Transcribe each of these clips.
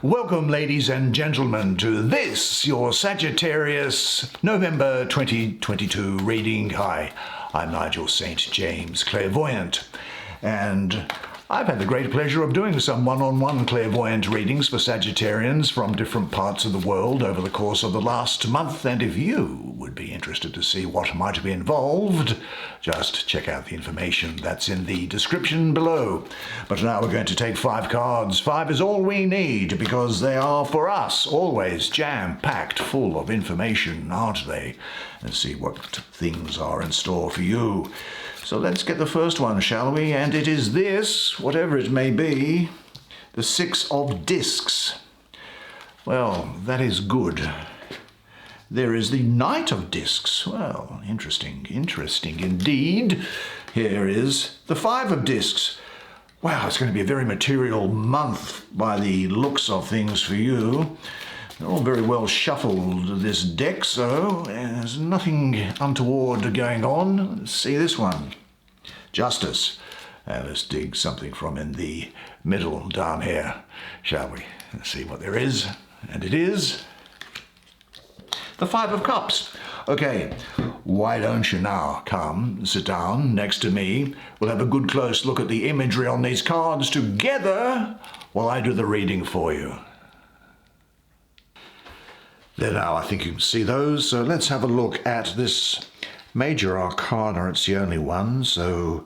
Welcome, ladies and gentlemen, to this, your Sagittarius November 2022 reading. Hi, I'm Nigel Saint James, clairvoyant, and I've had the great pleasure of doing some one-on-one clairvoyant readings for Sagittarians from different parts of the world over the course of the last month, and if you would be interested to see what might be involved, just check out the information that's in the description below. But now we're going to take 5 cards. 5 is all we need because they are, for us, always jam-packed full of information, aren't they? And see what things are in store for you. So let's get the first one, shall we? And it is this, whatever it may be, the 6 of Discs. Well, that is good. There is the Knight of Discs. Well, interesting indeed. Here is the 5 of Discs. Wow, it's going to be a very material month by the looks of things for you. They're all very well shuffled, this deck, so there's nothing untoward going on. Let's see this one. Justice. Let's dig something from in the middle down here, shall we? Let's see what there is. And it is the 5 of Cups. Okay, why don't you now come, sit down next to me. We'll have a good close look at the imagery on these cards together while I do the reading for you. There now, I think you can see those. So let's have a look at this major arcana. It's the only one, so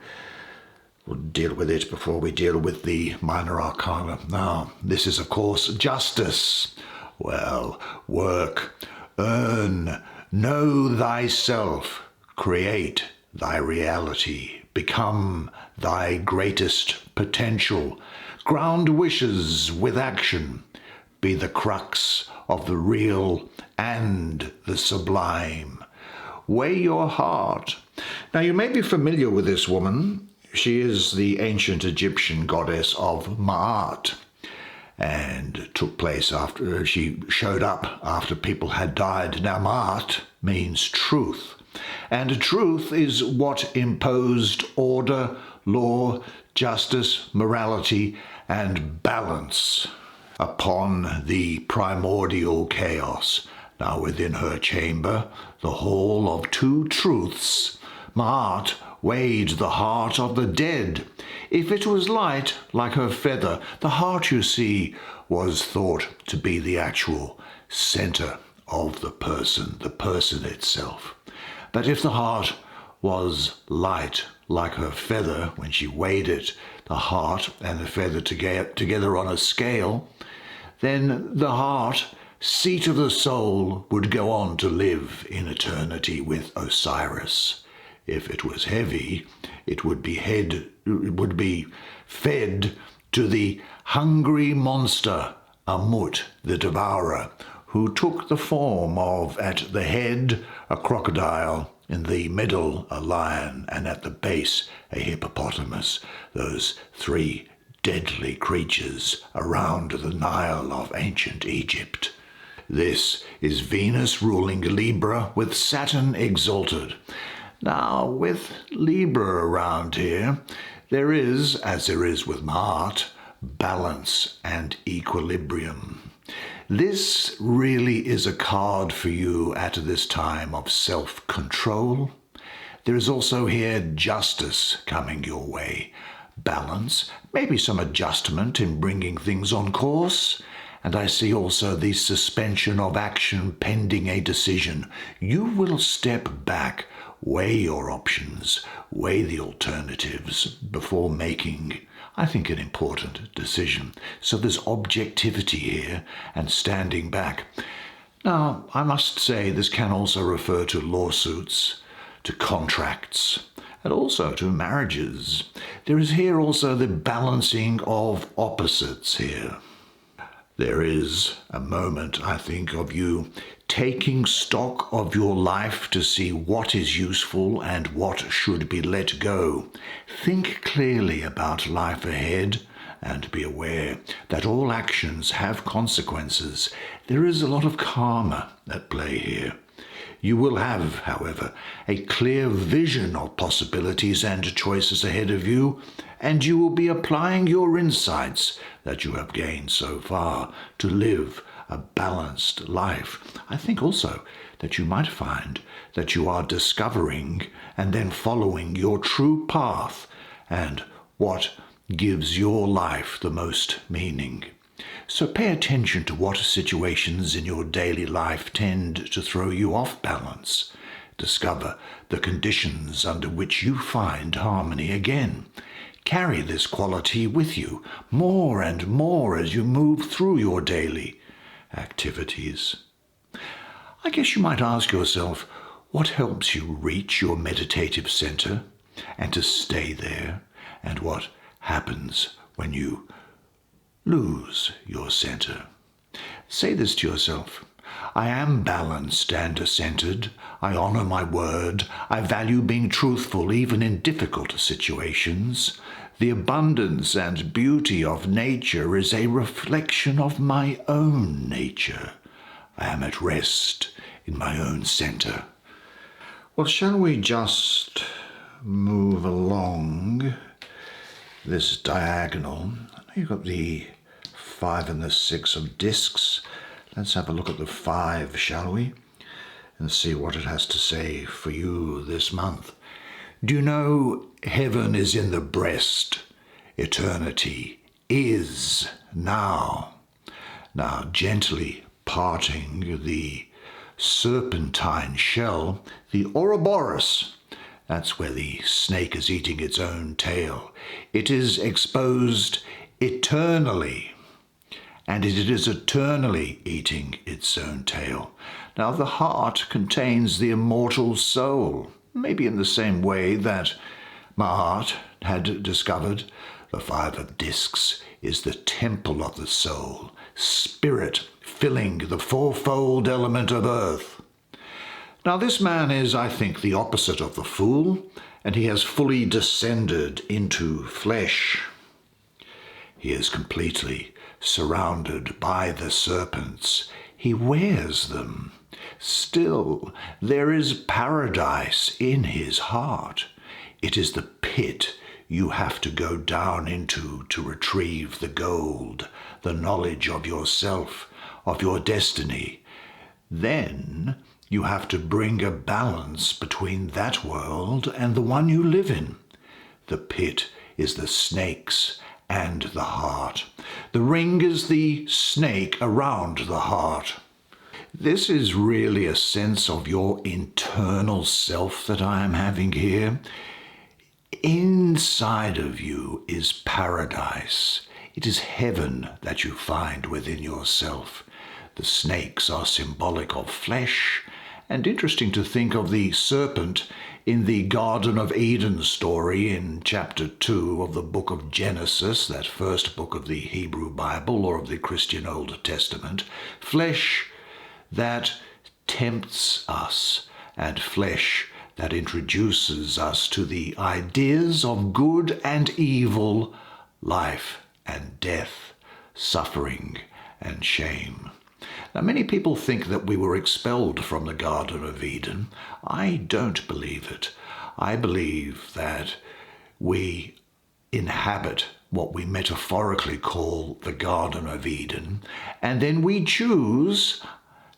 we'll deal with it before we deal with the minor arcana. Now, this is, of course, Justice. Well, work, earn, know thyself, create thy reality, become thy greatest potential, ground wishes with action, be the crux of the real and the sublime. Weigh your heart. Now, you may be familiar with this woman. She is the ancient Egyptian goddess of Ma'at, and took place after she showed up after people had died. Now, Ma'at means truth, and truth is what imposed order, law, justice, morality, and balance upon the primordial chaos. Now within her chamber, the hall of 2 truths, Ma'at weighed the heart of the dead. If it was light like her feather, the heart, you see, was thought to be the actual center of the person itself. But if the heart was light like her feather, when she weighed it, the heart and the feather together on a scale, then the heart, seat of the soul, would go on to live in eternity with Osiris. If it was heavy, it would be fed to the hungry monster, Amut, the devourer, who took the form of, at the head, a crocodile, in the middle, a lion, and at the base, a hippopotamus, those 3 deadly creatures around the Nile of ancient Egypt. This is Venus ruling Libra with Saturn exalted. Now, with Libra around here, there is, as there is with Ma'at, balance and equilibrium. This really is a card for you at this time of self-control. There is also here justice coming your way. Balance, maybe some adjustment in bringing things on course, and I see also the suspension of action pending a decision. You will step back, weigh your options, weigh the alternatives before making, I think, an important decision. So there's objectivity here and standing back. Now, I must say this can also refer to lawsuits, to contracts, and also to marriages. There is here also the balancing of opposites here. There is a moment, I think, of you taking stock of your life to see what is useful and what should be let go. Think clearly about life ahead and be aware that all actions have consequences. There is a lot of karma at play here. You will have, however, a clear vision of possibilities and choices ahead of you, and you will be applying your insights that you have gained so far to live a balanced life. I think also that you might find that you are discovering and then following your true path and what gives your life the most meaning. So pay attention to what situations in your daily life tend to throw you off balance. Discover the conditions under which you find harmony again. Carry this quality with you more and more as you move through your daily activities. I guess you might ask yourself, what helps you reach your meditative center and to stay there, and what happens when you lose your center? Say this to yourself. I am balanced and centered. I honor my word. I value being truthful even in difficult situations. The abundance and beauty of nature is a reflection of my own nature. I am at rest in my own center. Well, shall we just move along this diagonal? You've got the 5 and the 6 of discs. Let's have a look at the 5, shall we? And see what it has to say for you this month. Do you know heaven is in the breast? Eternity is now. Now, gently parting the serpentine shell, the Ouroboros, that's where the snake is eating its own tail. It is exposed eternally, and it is eternally eating its own tail. Now the heart contains the immortal soul, maybe in the same way that my heart had discovered the 5 of discs is the temple of the soul, spirit filling the fourfold element of earth. Now this man is, I think, the opposite of the fool, and he has fully descended into flesh. He is completely surrounded by the serpents. He wears them. Still, there is paradise in his heart. It is the pit you have to go down into to retrieve the gold, the knowledge of yourself, of your destiny. Then you have to bring a balance between that world and the one you live in. The pit is the snakes and the heart. The ring is the snake around the heart. This is really a sense of your internal self that I am having here. Inside of you is paradise. It is heaven that you find within yourself. The snakes are symbolic of flesh, and interesting to think of the serpent in the Garden of Eden story in chapter 2 of the book of Genesis, that first book of the Hebrew Bible or of the Christian Old Testament. Flesh that tempts us, and flesh that introduces us to the ideas of good and evil, life and death, suffering and shame. Now, many people think that we were expelled from the Garden of Eden. I don't believe it. I believe that we inhabit what we metaphorically call the Garden of Eden, and then we choose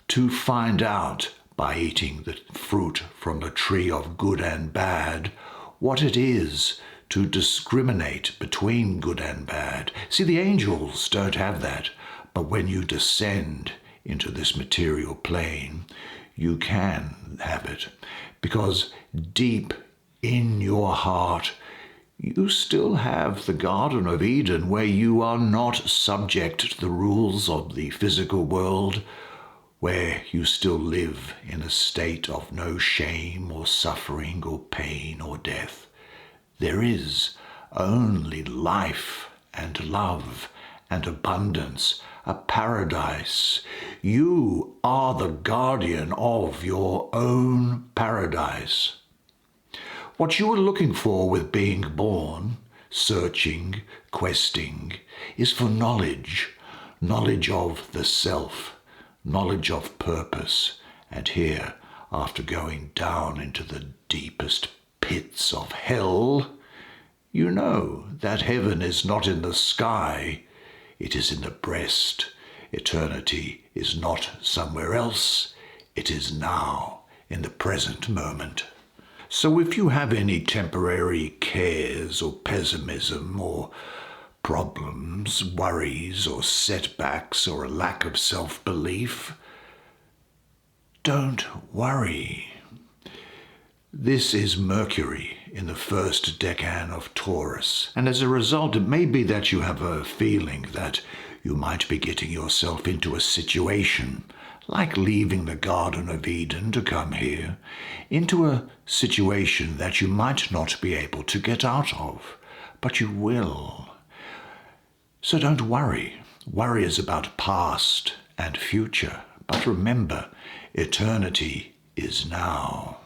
to find out by eating the fruit from the tree of good and bad what it is to discriminate between good and bad. See, the angels don't have that, but when you descend into this material plane, you can have it, because deep in your heart you still have the Garden of Eden, where you are not subject to the rules of the physical world, where you still live in a state of no shame or suffering or pain or death. There is only life and love and abundance, a paradise. You are the guardian of your own paradise. What you were looking for with being born, searching, questing, is for knowledge, knowledge of the self, knowledge of purpose. And here, after going down into the deepest pits of hell, You know that heaven is not in the sky, it is in the breast. Eternity is not somewhere else, it is now, in the present moment. So if you have any temporary cares or pessimism or problems, worries or setbacks or a lack of self-belief, don't worry. This is Mercury in the first decan of Taurus, and as a result it may be that you have a feeling that you might be getting yourself into a situation like leaving the Garden of Eden to come here, into a situation that you might not be able to get out of, but you will. So don't worry. Worry is about past and future, but remember, eternity is now.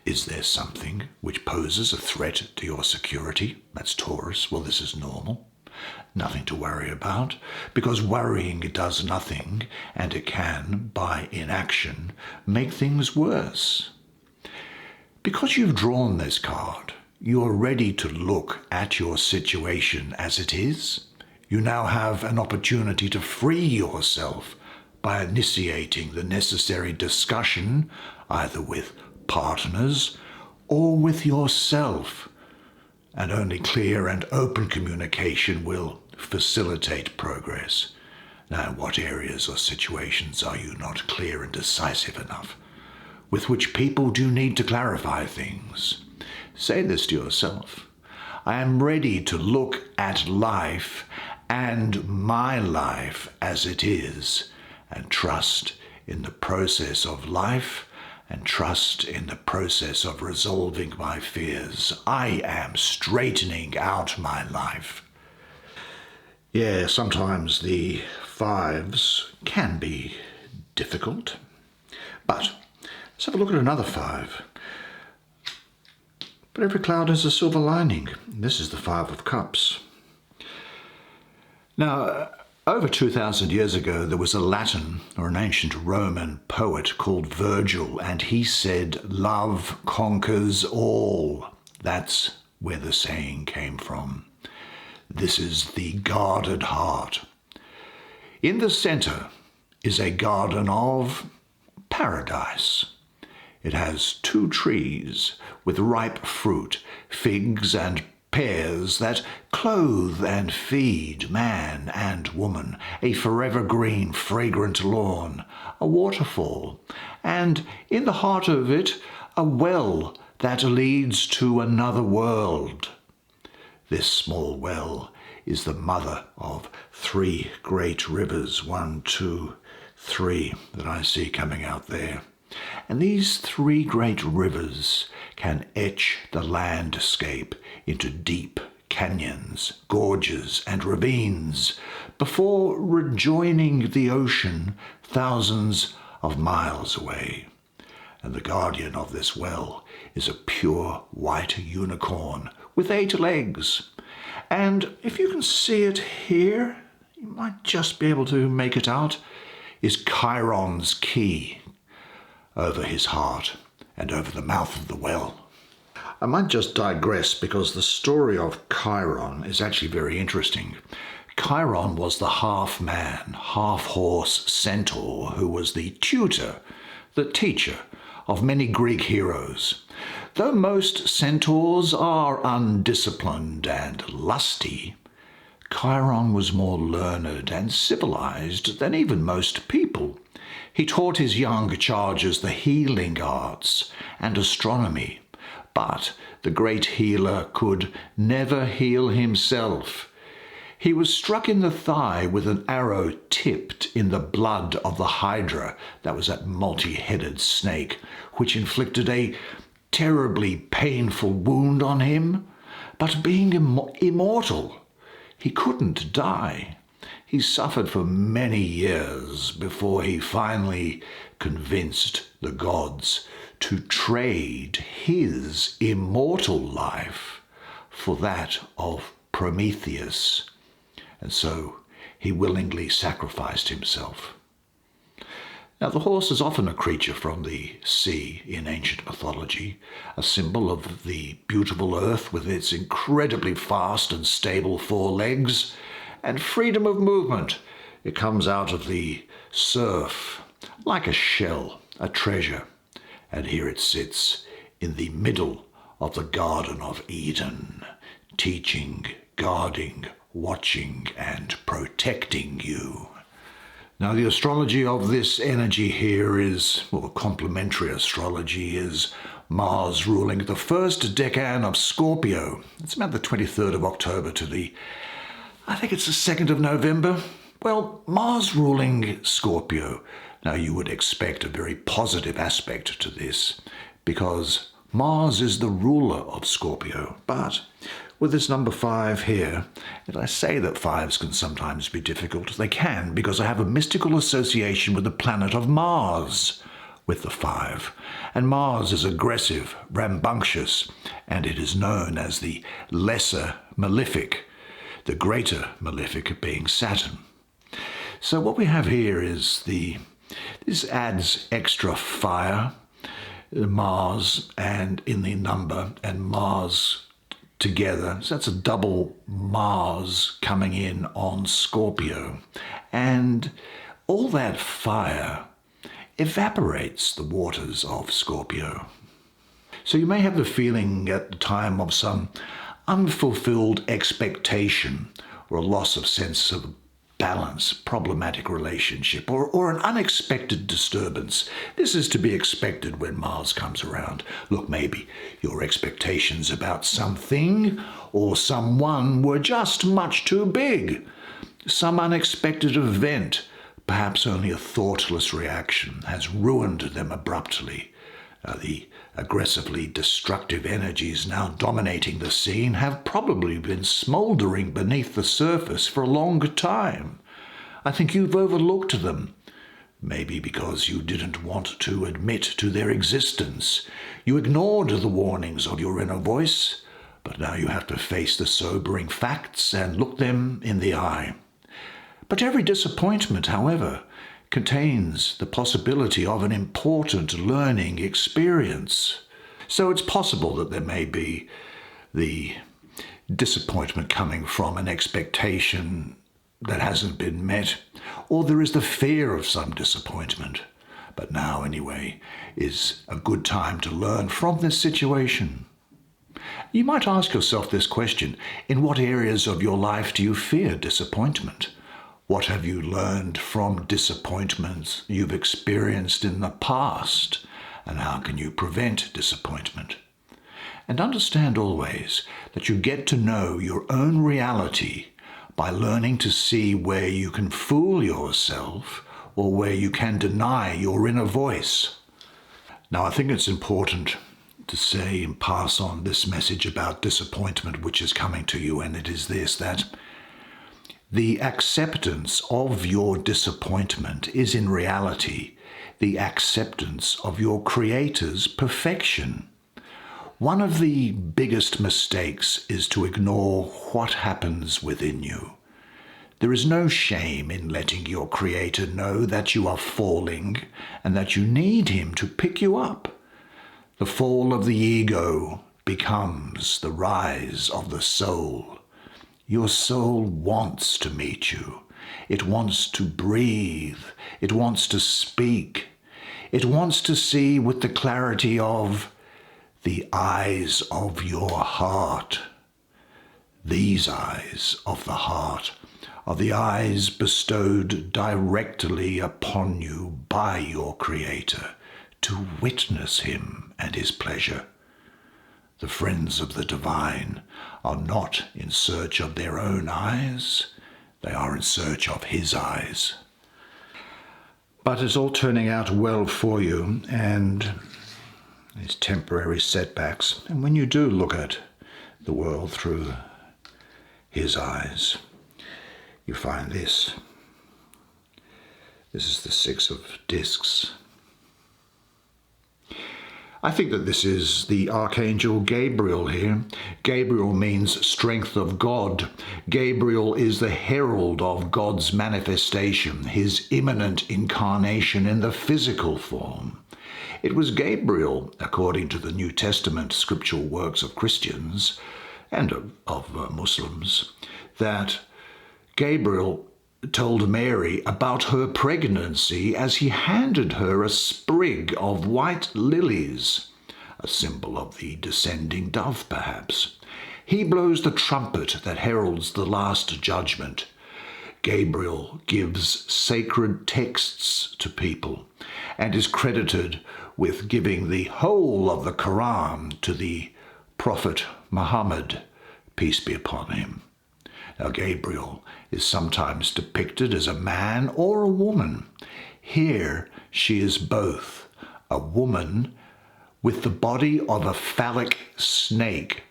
Is there something which poses a threat to your security? That's Taurus. Well, this is normal. Nothing to worry about, because worrying does nothing, and it can, by inaction, make things worse. Because you've drawn this card, you are ready to look at your situation as it is. You now have an opportunity to free yourself by initiating the necessary discussion, either with partners or with yourself. And only clear and open communication will facilitate progress. Now, in what areas or situations are you not clear and decisive enough? With which people do you need to clarify things? Say this to yourself. I am ready to look at life and my life as it is, and trust in the process of life, and trust in the process of resolving my fears. I am straightening out my life. Yeah, sometimes the fives can be difficult, but let's have a look at another five. But every cloud has a silver lining. This is the Five of Cups. Now, over 2,000 years ago, there was a Latin or an ancient Roman poet called Virgil, and he said, "Love conquers all." That's where the saying came from. This is the guarded heart. In the center is a garden of paradise. It has 2 trees with ripe fruit, figs and pears that clothe and feed man and woman, a forever green, fragrant lawn, a waterfall, and in the heart of it, a well that leads to another world. This small well is the mother of 3 great rivers, 1, 2, 3, that I see coming out there. And these 3 great rivers can etch the landscape into deep canyons, gorges, and ravines before rejoining the ocean thousands of miles away. And the guardian of this well is a pure white unicorn with 8 legs. And if you can see it here, you might just be able to make it out, is Chiron's key over his heart and over the mouth of the well. I might just digress because the story of Chiron is actually very interesting. Chiron was the half-man, half-horse centaur who was the tutor, the teacher of many Greek heroes. Though most centaurs are undisciplined and lusty, Chiron was more learned and civilized than even most people. He taught his young charges the healing arts and astronomy, but the great healer could never heal himself. He was struck in the thigh with an arrow tipped in the blood of the Hydra, that was that multi-headed snake, which inflicted a terribly painful wound on him. But being immortal, he couldn't die. He suffered for many years before he finally convinced the gods to trade his immortal life for that of Prometheus. And so he willingly sacrificed himself. Now, the horse is often a creature from the sea in ancient mythology, a symbol of the beautiful earth with its incredibly fast and stable four legs and freedom of movement. It comes out of the surf like a shell, a treasure, and here it sits in the middle of the Garden of Eden, teaching, guarding, watching, and protecting you. Now, the astrology of this energy here is, well, complementary astrology is Mars ruling the first decan of Scorpio. It's about the 23rd of October to I think it's the 2nd of November. Well, Mars ruling Scorpio. Now, you would expect a very positive aspect to this because Mars is the ruler of Scorpio. But with this number 5 here, and I say that 5s can sometimes be difficult. They can, because I have a mystical association with the planet of Mars with the 5. And Mars is aggressive, rambunctious, and it is known as the lesser malefic, the greater malefic being Saturn. So what we have here is this adds extra fire, Mars and in the number, and Mars together. So that's a double Mars coming in on Scorpio. And all that fire evaporates the waters of Scorpio. So you may have the feeling at the time of some unfulfilled expectation or a loss of sense of balance, problematic relationship, or an unexpected disturbance. This is to be expected when Mars comes around. Look, maybe your expectations about something or someone were just much too big. Some unexpected event, perhaps only a thoughtless reaction, has ruined them abruptly. The aggressively destructive energies now dominating the scene have probably been smouldering beneath the surface for a longer time. I think you've overlooked them. Maybe because you didn't want to admit to their existence. You ignored the warnings of your inner voice, but now you have to face the sobering facts and look them in the eye. But every disappointment, however, contains the possibility of an important learning experience. So it's possible that there may be the disappointment coming from an expectation that hasn't been met, or there is the fear of some disappointment. But now, anyway, is a good time to learn from this situation. You might ask yourself this question: in what areas of your life do you fear disappointment? What have you learned from disappointments you've experienced in the past? And how can you prevent disappointment? And understand always that you get to know your own reality by learning to see where you can fool yourself or where you can deny your inner voice. Now, I think it's important to say and pass on this message about disappointment which is coming to you, and it is this, that the acceptance of your disappointment is in reality the acceptance of your Creator's perfection. One of the biggest mistakes is to ignore what happens within you. There is no shame in letting your Creator know that you are falling and that you need Him to pick you up. The fall of the ego becomes the rise of the soul. Your soul wants to meet you. It wants to breathe. It wants to speak. It wants to see with the clarity of the eyes of your heart. These eyes of the heart are the eyes bestowed directly upon you by your Creator to witness Him and His pleasure. The friends of the divine are not in search of their own eyes, they are in search of His eyes. But it's all turning out well for you, and these temporary setbacks. And when you do look at the world through His eyes, you find this. This is the 6 of discs. I think that this is the Archangel Gabriel here. Gabriel means strength of God. Gabriel is the herald of God's manifestation, his imminent incarnation in the physical form. It was Gabriel, according to the New Testament scriptural works of Christians and of Muslims, that Gabriel told Mary about her pregnancy as he handed her a sprig of white lilies, a symbol of the descending dove perhaps. He blows the trumpet that heralds the last judgment. Gabriel gives sacred texts to people and is credited with giving the whole of the Quran to the Prophet Muhammad, peace be upon him. Now, Gabriel is sometimes depicted as a man or a woman. Here she is both, a woman with the body of a phallic snake.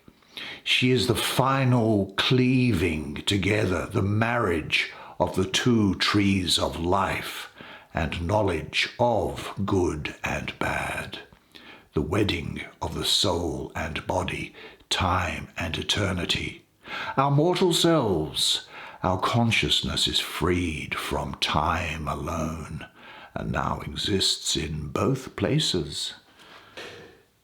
She is the final cleaving together, the marriage of the two trees of life and knowledge of good and bad, the wedding of the soul and body, time and eternity. Our mortal selves, our consciousness is freed from time alone and now exists in both places.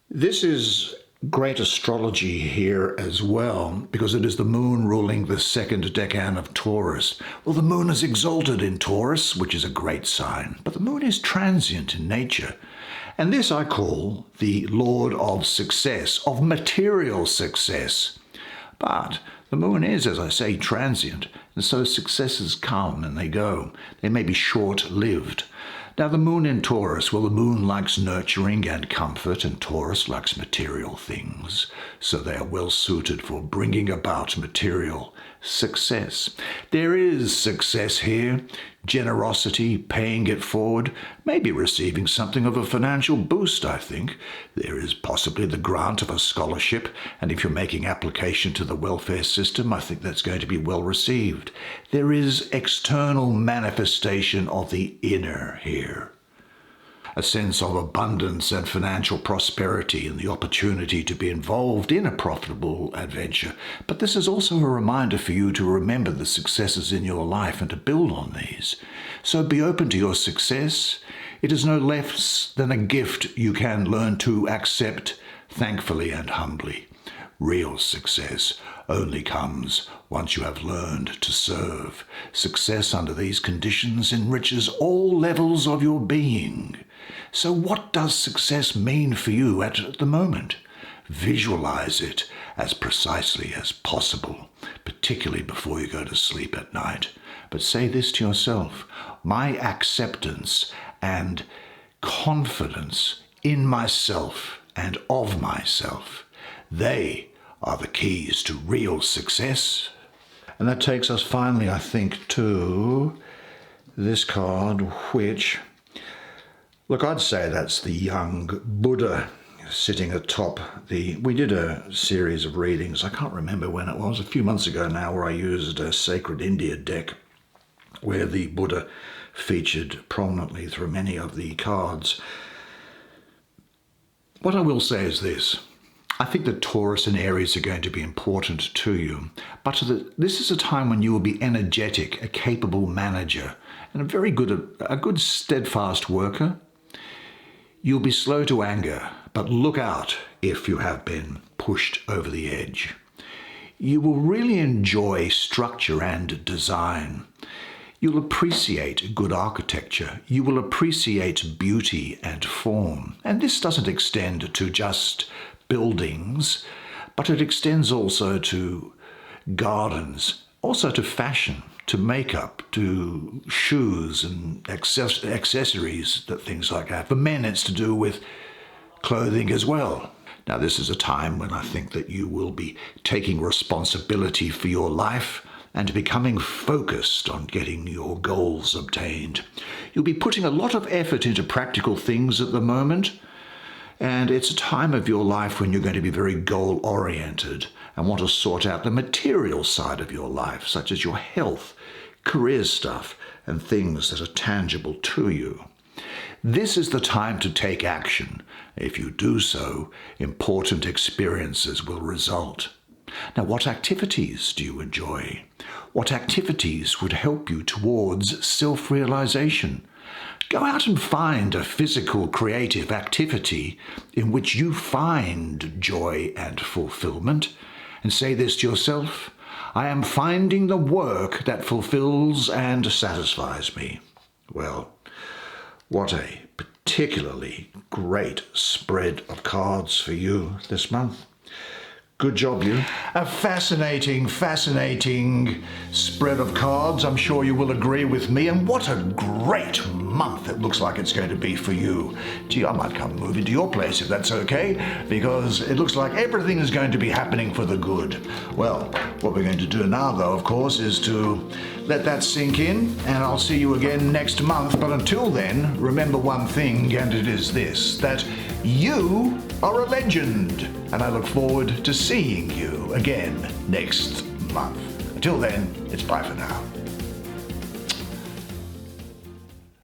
This is great astrology here as well, because it is the moon ruling the second decan of Taurus. Well, the moon is exalted in Taurus, which is a great sign, but the moon is transient in nature. And this I call the Lord of success, of material success. But the moon is, as I say, transient, and so successes come and they go. They may be short-lived. Now, the moon in Taurus, well, the moon likes nurturing and comfort, and Taurus likes material things, so they are well suited for bringing about material success. There is success here, generosity, paying it forward, maybe receiving something of a financial boost, I think. There is possibly the grant of a scholarship, and if you're making application to the welfare system, I think that's going to be well received. There is external manifestation of the inner here. A sense of abundance and financial prosperity and the opportunity to be involved in a profitable adventure. But this is also a reminder for you to remember the successes in your life and to build on these. So be open to your success. It is no less than a gift you can learn to accept thankfully and humbly. Real success only comes once you have learned to serve. Success under these conditions enriches all levels of your being. So what does success mean for you at the moment? Visualize it as precisely as possible, particularly before you go to sleep at night. But say this to yourself: my acceptance and confidence in myself and of myself, they are the keys to real success. And that takes us finally, I think, to this card, which, look, I'd say that's the young Buddha sitting atop we did a series of readings, I can't remember when it was, a few months ago now, where I used a Sacred India deck where the Buddha featured prominently through many of the cards. What I will say is this: I think that Taurus and Aries are going to be important to you, but this is a time when you will be energetic, a capable manager, and a good steadfast worker. You'll be slow to anger, but look out if you have been pushed over the edge. You will really enjoy structure and design. You'll appreciate good architecture. You will appreciate beauty and form. And this doesn't extend to just buildings, but it extends also to gardens, also to fashion, to makeup, to shoes and accessories, things like that. For men, it's to do with clothing as well. Now, this is a time when I think that you will be taking responsibility for your life and becoming focused on getting your goals obtained. You'll be putting a lot of effort into practical things at the moment, and it's a time of your life when you're going to be very goal-oriented and want to sort out the material side of your life, such as your health, career stuff, and things that are tangible to you. This is the time to take action. If you do so, important experiences will result. Now, what activities do you enjoy? What activities would help you towards self-realization? Go out and find a physical, creative activity in which you find joy and fulfillment, and say this to yourself: I am finding the work that fulfills and satisfies me. Well, what a particularly great spread of cards for you this month. Good job, you. A fascinating spread of cards. I'm sure you will agree with me. And what a great month it looks like it's going to be for you. Gee, I might come move into your place if that's okay, because it looks like everything is going to be happening for the good. Well, what we're going to do now, though, of course, is to let that sink in, and I'll see you again next month. But until then, remember one thing, and it is this, that you are a legend, and I look forward to seeing you again next month. Until then, it's bye for now.